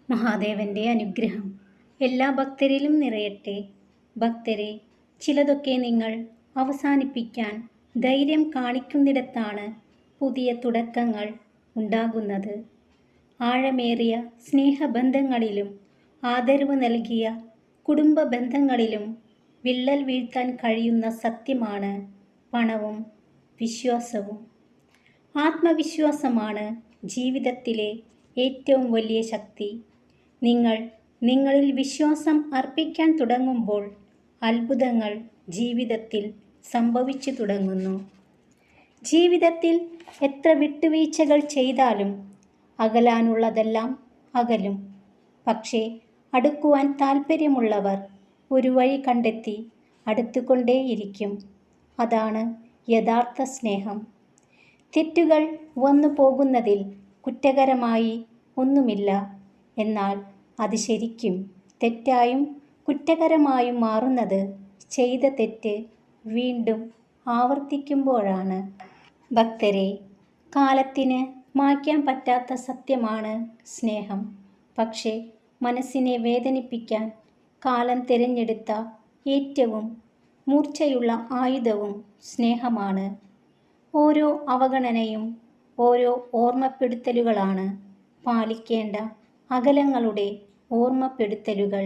മഹാദേവൻ്റെ അനുഗ്രഹം എല്ലാ ഭക്തരിലും നിറയട്ടെ. ഭക്തരെ, ചിലതൊക്കെ നിങ്ങൾ അവസാനിപ്പിക്കാൻ ധൈര്യം കാണിക്കുന്നിടത്താണ് പുതിയ തുടക്കങ്ങൾ ഉണ്ടാകുന്നത്. ആഴമേറിയ സ്നേഹബന്ധങ്ങളിലും ആദരവ് നൽകിയ കുടുംബ ബന്ധങ്ങളിലും വിള്ളൽ വീഴ്ത്താൻ കഴിയുന്ന സത്യമാണ് പണവും വിശ്വാസവും. ആത്മവിശ്വാസമാണ് ജീവിതത്തിലെ ഏറ്റവും വലിയ ശക്തി. നിങ്ങൾ നിങ്ങളിൽ വിശ്വാസം അർപ്പിക്കാൻ തുടങ്ങുമ്പോൾ അത്ഭുതങ്ങൾ ജീവിതത്തിൽ സംഭവിച്ചു തുടങ്ങുന്നു. ജീവിതത്തിൽ എത്ര വിട്ടുവീഴ്ചകൾ ചെയ്താലും അകലാനുള്ളതെല്ലാം അകലും. പക്ഷേ അടുക്കുവാൻ താൽപ്പര്യമുള്ളവർ ഒരു വഴി കണ്ടെത്തി അടുത്തുകൊണ്ടേയിരിക്കും. അതാണ് യഥാർത്ഥ സ്നേഹം. തെറ്റുകൾ വന്നു പോകുന്നതിൽ കുറ്റകരമായി ഒന്നുമില്ല. എന്നാൽ അത് ശരിക്കും തെറ്റായും കുറ്റകരമായും മാറുന്നത് ചെയ്ത തെറ്റ് വീണ്ടും ആവർത്തിക്കുമ്പോഴാണ്. ഭക്തരെ, കാലത്തിന് മായ്ക്കാൻ പറ്റാത്ത സത്യമാണ് സ്നേഹം. പക്ഷേ മനസ്സിനെ വേദനിപ്പിക്കാൻ കാലം തിരഞ്ഞെടുത്ത ഏറ്റവും മൂർച്ചയുള്ള ആയുധവും സ്നേഹമാണ്. ഓരോ അവഗണനയും ഓരോ ഓർമ്മപ്പെടുത്തലുകളാണ്, പാലിക്കേണ്ട അകലങ്ങളുടെ ഓർമ്മപ്പെടുത്തലുകൾ.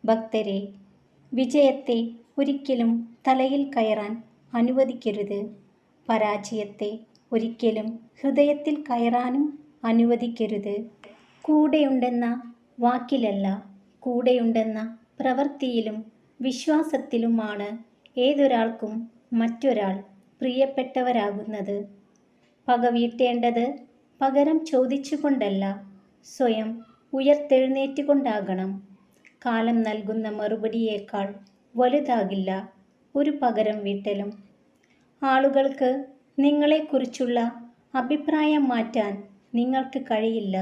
ഭക്തരെ, വിജയത്തെ ഒരിക്കലും തലയിൽ കയറാൻ അനുവദിക്കരുത്. പരാജയത്തെ ഒരിക്കലും ഹൃദയത്തിൽ കയറാനും അനുവദിക്കരുത്. കൂടെയുണ്ടെന്ന വാക്കിലല്ല, കൂടെയുണ്ടെന്ന പ്രവൃത്തിയിലും വിശ്വാസത്തിലുമാണ് ഏതൊരാൾക്കും മറ്റൊരാൾ പ്രിയപ്പെട്ടവരാകുന്നത്. പക വീട്ടേണ്ടത് പകരം ചോദിച്ചുകൊണ്ടല്ല, സ്വയം ഉയർത്തെഴുന്നേറ്റുകൊണ്ടാകണം. കാലം നൽകുന്ന മറുപടിയേക്കാൾ വലുതാകില്ല ഒരു പകരം വീട്ടലും. ആളുകൾക്ക് നിങ്ങളെക്കുറിച്ചുള്ള അഭിപ്രായം മാറ്റാൻ നിങ്ങൾക്ക് കഴിയില്ല.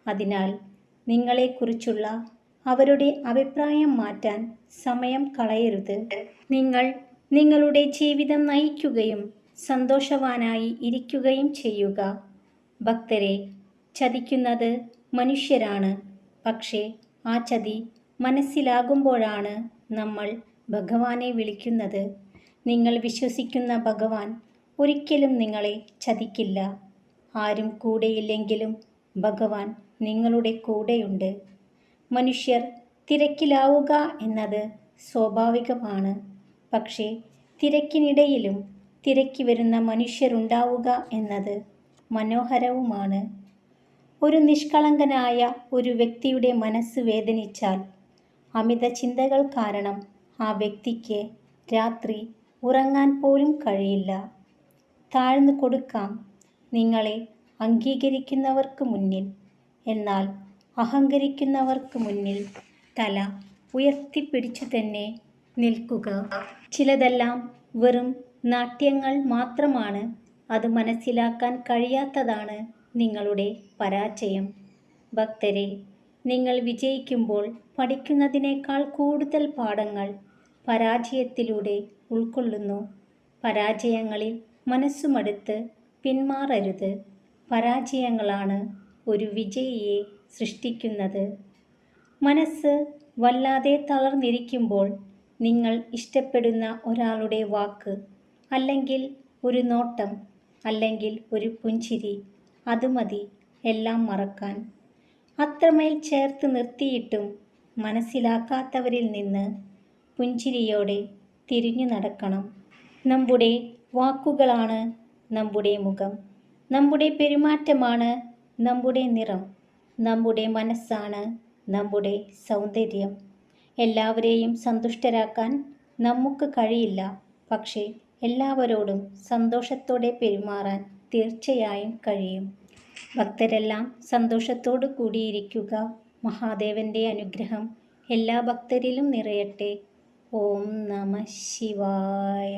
അതിനാൽ നിങ്ങളെക്കുറിച്ചുള്ള അവരുടെ അഭിപ്രായം മാറ്റാൻ സമയം കളയരുത്. നിങ്ങൾ നിങ്ങളുടെ ജീവിതം നയിക്കുകയും സന്തോഷവാനായി ഇരിക്കുകയും ചെയ്യുക. ഭക്തരെ, ചതിക്കുന്നത് മനുഷ്യരാണ്. പക്ഷേ ആ ചതി മനസ്സിലാകുമ്പോഴാണ് നമ്മൾ ഭഗവാനെ വിളിക്കുന്നത്. നിങ്ങൾ വിശ്വസിക്കുന്ന ഭഗവാൻ ഒരിക്കലും നിങ്ങളെ ചതിക്കില്ല. ആരും കൂടെയില്ലെങ്കിലും ഭഗവാൻ നിങ്ങളുടെ കൂടെയുണ്ട്. മനുഷ്യർ തിരക്കിലാവുക എന്നത് സ്വാഭാവികമാണ്. പക്ഷേ തിരക്കിനിടയിലും തിരക്കി വരുന്ന മനുഷ്യരുണ്ടാവുക എന്നത് മനോഹരവുമാണ്. ഒരു നിഷ്കളങ്കനായ ഒരു വ്യക്തിയുടെ മനസ്സ് വേദനിച്ചാൽ അമിത ചിന്തകൾ കാരണം ആ വ്യക്തിക്ക് രാത്രി ഉറങ്ങാൻ പോലും കഴിയില്ല. താഴ്ന്നു കൊടുക്കാം നിങ്ങളെ അംഗീകരിക്കുന്നവർക്ക് മുന്നിൽ. എന്നാൽ അഹങ്കരിക്കുന്നവർക്ക് മുന്നിൽ തല ഉയർത്തിപ്പിടിച്ചു തന്നെ നിൽക്കുക. ചിലതെല്ലാം വെറും നാട്യങ്ങൾ മാത്രമാണ്. അത് മനസ്സിലാക്കാൻ കഴിയാത്തതാണ് നിങ്ങളുടെ പരാജയം. ഭക്തരെ, നിങ്ങൾ വിജയിക്കുമ്പോൾ പഠിക്കുന്നതിനേക്കാൾ കൂടുതൽ പാഠങ്ങൾ പരാജയത്തിലൂടെ ഉൾക്കൊള്ളുന്നു. പരാജയങ്ങളിൽ മനസ്സുമടുത്ത് പിന്മാറരുത്. പരാജയങ്ങളാണ് ഒരു വിജയിയെ സൃഷ്ടിക്കുന്നത്. മനസ്സ് വല്ലാതെ തളർന്നിരിക്കുമ്പോൾ നിങ്ങൾ ഇഷ്ടപ്പെടുന്ന ഒരാളുടെ വാക്ക്, അല്ലെങ്കിൽ ഒരു നോട്ടം, അല്ലെങ്കിൽ ഒരു പുഞ്ചിരി, അത് മതി എല്ലാം മറക്കാൻ. അത്രമേൽ ചേർത്ത് നിർത്തിയിട്ടും മനസ്സിലാക്കാത്തവരിൽ നിന്ന് പുഞ്ചിരിയോടെ തിരിഞ്ഞു നടക്കണം. നമ്മുടെ വാക്കുകളാണ് നമ്മുടെ മുഖം. നമ്മുടെ പെരുമാറ്റമാണ് നമ്മുടെ നിറം. നമ്മുടെ മനസ്സാണ് നമ്മുടെ സൗന്ദര്യം. എല്ലാവരെയും സന്തുഷ്ടരാക്കാൻ നമുക്ക് കഴിയില്ല. പക്ഷേ എല്ലാവരോടും സന്തോഷത്തോടെ പെരുമാറാൻ തീർച്ചയായും കഴിയും. ഭക്തരെല്ലാം സന്തോഷത്തോടു കൂടിയിരിക്കുക. മഹാദേവൻ്റെ അനുഗ്രഹം എല്ലാ ഭക്തരിലും നിറയട്ടെ. ഓം നമഃ ശിവായ.